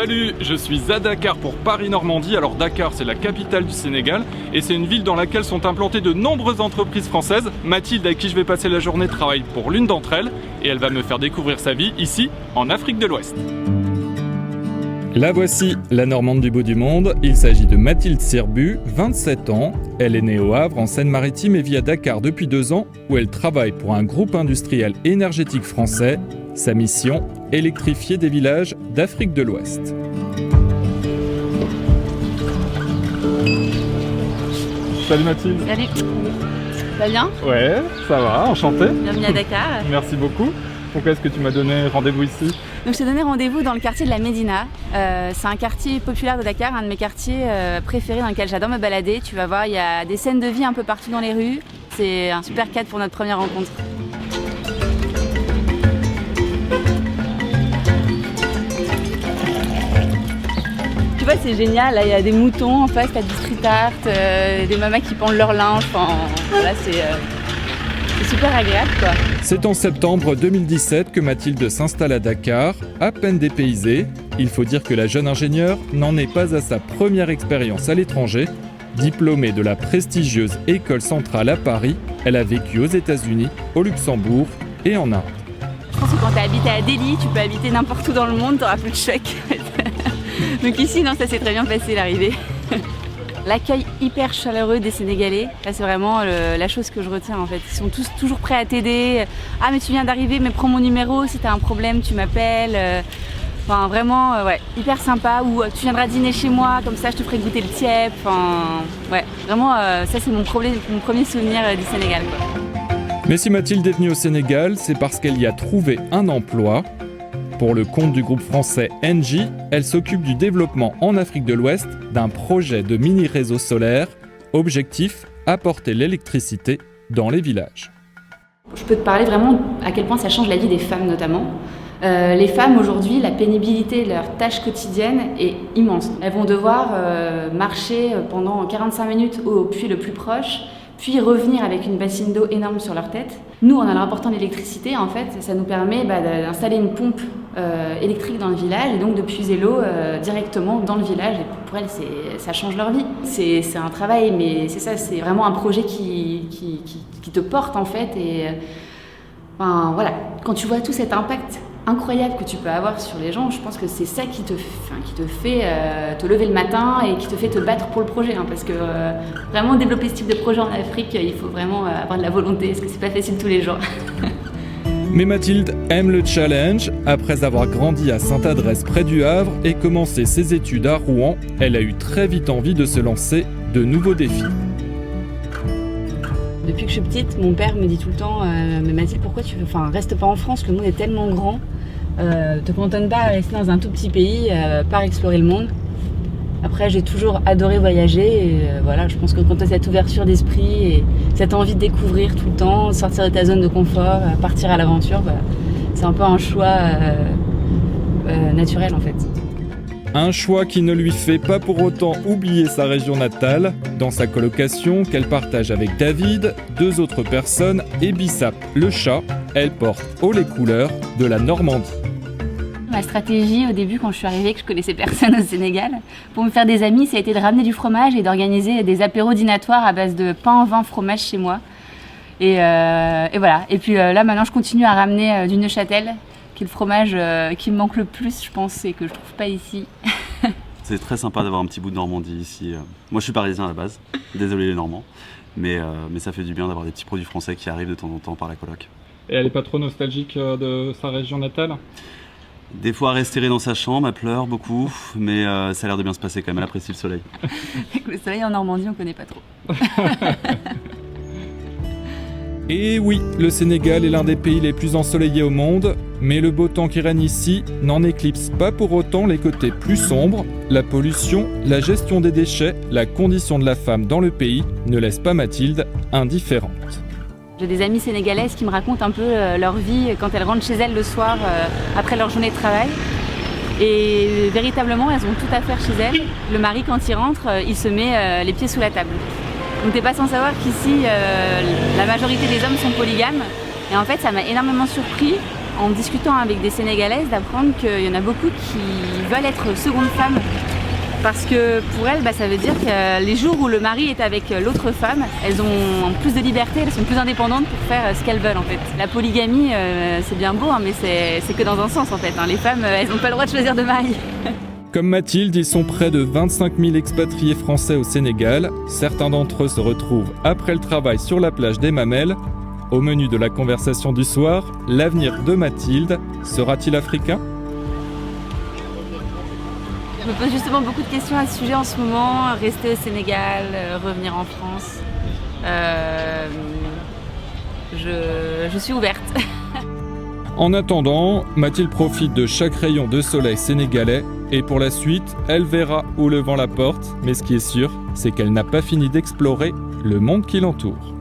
Salut, je suis à Dakar pour Paris-Normandie. Alors Dakar, c'est la capitale du Sénégal et c'est une ville dans laquelle sont implantées de nombreuses entreprises françaises. Mathilde, avec qui je vais passer la journée, travaille pour l'une d'entre elles et elle va me faire découvrir sa vie ici, en Afrique de l'Ouest. La voici, la Normande du bout du monde. Il s'agit de Mathilde Sirbu, 27 ans. Elle est née au Havre, en Seine-Maritime, et vit à Dakar depuis 2 ans, où elle travaille pour un groupe industriel énergétique français. Sa mission, électrifier des villages d'Afrique de l'Ouest. Salut Mathilde. Salut. Ça va bien? Ouais, ça va, enchanté. Bienvenue à Dakar. Merci beaucoup. Pourquoi est-ce que tu m'as donné rendez-vous ici? Donc je t'ai donné rendez-vous dans le quartier de la Médina. C'est un quartier populaire de Dakar, un de mes quartiers préférés dans lequel j'adore me balader. Tu vas voir, il y a des scènes de vie un peu partout dans les rues. C'est un super cadre pour notre première rencontre. Tu vois, c'est génial, là il y a des moutons en face, t'as du street art, des mamas qui pendent leur linge, enfin voilà, c'est super agréable quoi. C'est en septembre 2017 que Mathilde s'installe à Dakar, à peine dépaysée. Il faut dire que la jeune ingénieure n'en est pas à sa première expérience à l'étranger. Diplômée de la prestigieuse École centrale à Paris, elle a vécu aux États-Unis, au Luxembourg et en Inde. Je pense que quand t'as habité à Delhi, tu peux habiter n'importe où dans le monde, t'auras plus de choc. Donc ici, non, ça s'est très bien passé l'arrivée. L'accueil hyper chaleureux des Sénégalais, là c'est vraiment la chose que je retiens en fait. Ils sont tous toujours prêts à t'aider. Ah mais tu viens d'arriver, mais prends mon numéro, si t'as un problème tu m'appelles. Enfin vraiment, ouais, hyper sympa. Ou tu viendras dîner chez moi, comme ça je te ferai goûter le tiep. Enfin, ouais, vraiment ça c'est mon premier souvenir du Sénégal quoi. Mais si Mathilde est venue au Sénégal, c'est parce qu'elle y a trouvé un emploi. Pour le compte du groupe français Engie, elle s'occupe du développement en Afrique de l'Ouest d'un projet de mini-réseau solaire. Objectif, apporter l'électricité dans les villages. Je peux te parler vraiment à quel point ça change la vie des femmes notamment. Les femmes aujourd'hui, la pénibilité de leur tâche quotidienne est immense. Elles vont devoir marcher pendant 45 minutes au puits le plus proche, puis revenir avec une bassine d'eau énorme sur leur tête. Nous, en leur apportant l'électricité, en fait, ça nous permet d'installer une pompe électrique dans le village et donc de puiser l'eau directement dans le village. Et pour elles, ça change leur vie. C'est un travail, mais c'est ça, c'est vraiment un projet qui te porte, en fait. Et enfin, voilà, quand tu vois tout cet impact incroyable que tu peux avoir sur les gens, je pense que c'est ça qui te fait te lever le matin et qui te fait te battre pour le projet, hein, parce que vraiment développer ce type de projet en Afrique, il faut vraiment avoir de la volonté, parce que c'est pas facile tous les jours. Mais Mathilde aime le challenge. Après avoir grandi à Sainte-Adresse près du Havre et commencé ses études à Rouen, elle a eu très vite envie de se lancer de nouveaux défis. Depuis que je suis petite, mon père me dit tout le temps mais Mathilde, pourquoi tu veux... Enfin, reste pas en France, le monde est tellement grand. Te cantonne pas à rester dans un tout petit pays, pars explorer le monde. Après, j'ai toujours adoré voyager. Et, voilà, je pense que quand tu as cette ouverture d'esprit et cette envie de découvrir tout le temps, sortir de ta zone de confort, partir à l'aventure, c'est un peu un choix naturel en fait. Un choix qui ne lui fait pas pour autant oublier sa région natale. Dans sa colocation qu'elle partage avec David, 2 autres personnes et Bissap, le chat, elle porte haut les couleurs de la Normandie. Ma stratégie au début, quand je suis arrivée, que je connaissais personne au Sénégal, pour me faire des amis, ça a été de ramener du fromage et d'organiser des apéros dînatoires à base de pain, vin, fromage chez moi. Et voilà. Et puis là, maintenant, je continue à ramener du Neuchâtel, qui est le fromage qui me manque le plus, je pense, et que je trouve pas ici. C'est très sympa d'avoir un petit bout de Normandie ici. Moi, je suis parisien à la base, désolé les Normands, mais ça fait du bien d'avoir des petits produits français qui arrivent de temps en temps par la coloc. Et elle est pas trop nostalgique de sa région natale? Des fois, rester dans sa chambre, elle pleure beaucoup, mais ça a l'air de bien se passer quand même, elle apprécie le soleil. Le soleil en Normandie, on connaît pas trop. Et oui, le Sénégal est l'un des pays les plus ensoleillés au monde, mais le beau temps qui règne ici n'en éclipse pas pour autant les côtés plus sombres. La pollution, la gestion des déchets, la condition de la femme dans le pays ne laissent pas Mathilde indifférente. J'ai des amies sénégalaises qui me racontent un peu leur vie quand elles rentrent chez elles le soir après leur journée de travail. Et véritablement, elles ont tout à faire chez elles. Le mari, quand il rentre, il se met les pieds sous la table. Donc t'es pas sans savoir qu'ici, la majorité des hommes sont polygames. Et en fait, ça m'a énormément surpris en discutant avec des Sénégalaises, d'apprendre qu'il y en a beaucoup qui veulent être seconde femme. Parce que pour elles, ça veut dire que les jours où le mari est avec l'autre femme, elles ont plus de liberté, elles sont plus indépendantes pour faire ce qu'elles veulent en fait. La polygamie, c'est bien beau, mais c'est que dans un sens en fait. Les femmes, elles n'ont pas le droit de choisir de mari. Comme Mathilde, ils sont près de 25 000 expatriés français au Sénégal. Certains d'entre eux se retrouvent après le travail sur la plage des Mamelles. Au menu de la conversation du soir, l'avenir de Mathilde sera-t-il africain ? Je me pose justement beaucoup de questions à ce sujet en ce moment. Rester au Sénégal, revenir en France. Je suis ouverte. En attendant, Mathilde profite de chaque rayon de soleil sénégalais et pour la suite, elle verra où le vent la porte. Mais ce qui est sûr, c'est qu'elle n'a pas fini d'explorer le monde qui l'entoure.